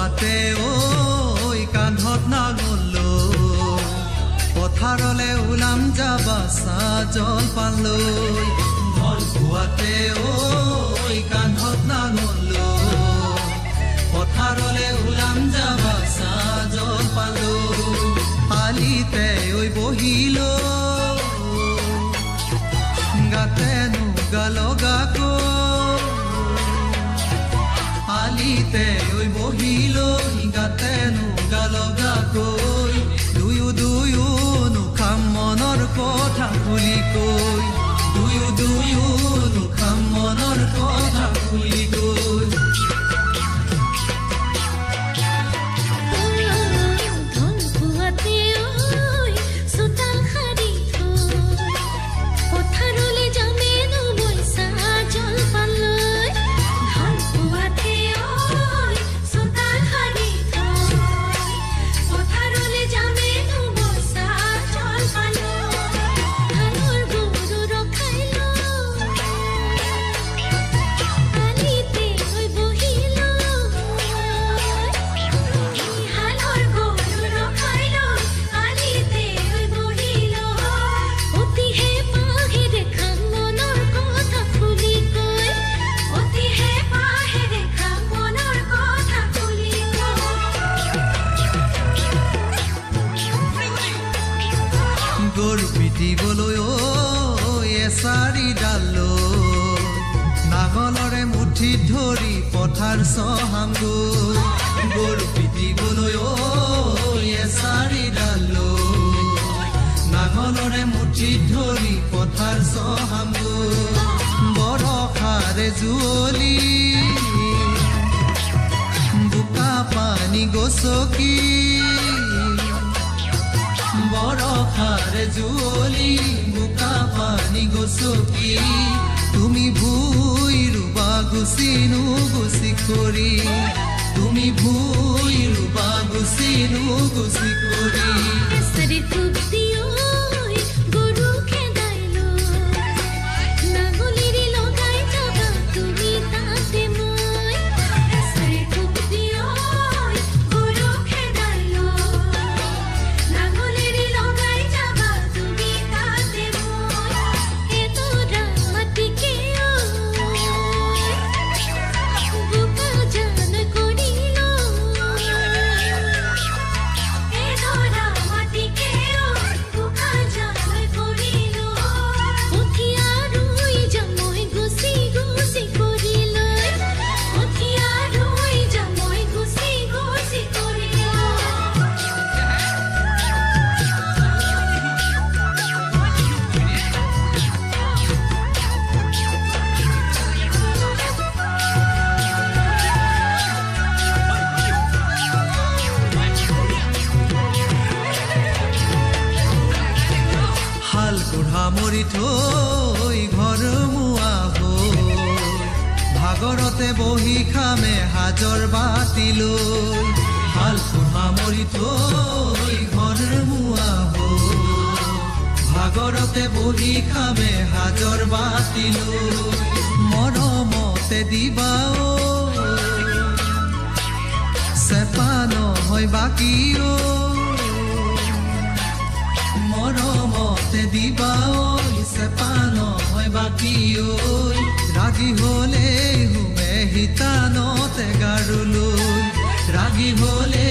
পুৱাতে ঐ কান্ধত নাঙলো পথাৰলে ওলাম যাবা জলপান লৈ ঢল পুৱাতে ঐ কান্ধত নাঙলো পথাৰলে ওলাম যাবা জলপান লৈ আলিতে ঐ বহিলো গাতে নুগা লগাকো আলিতে ঐ বহিলো গাতে নুগা লগাকৈ দুয়ো নুখাম মনৰ কথা খুলি কৈ দুয়ো নুখাম মনৰ কথা খুলি কৈ গৰু পিটিবলৈ এচাৰি ডালো নাঙলৰে মুঠিত ধৰি পথাৰ চহাম গৈ গৰু পিটিবলৈ এচাৰি ডালো নাঙলৰে মুঠিত ধৰি পথাৰ চহাম গৈ বৰষাৰে জুৱলি বোকা পানী গছকি বৰষাৰে জুৱলি বোকা পানী গছকি তুমি ভুই ৰুবা গুচিনো গুচি কৰি তুমি ভুই ৰুবা গুচিনো গুচি কৰি মৰি থৈ ঘৰ মুৱা হৈ ভাগৰতে বহি খামে হাজৰ বাতি লৈ হাল পোহা মৰি থৈ ঘৰ মুৱা হৈ ভাগৰতে বহি খামে হাজৰ বাতি লৈ মৰমতে দিবা চেপা নহয় বাকী মৰমতে দিবা চেপা নহয় বাকী ৰাগি হলে হুমে হিতানতে গাৰু লৈ ৰাগি হলে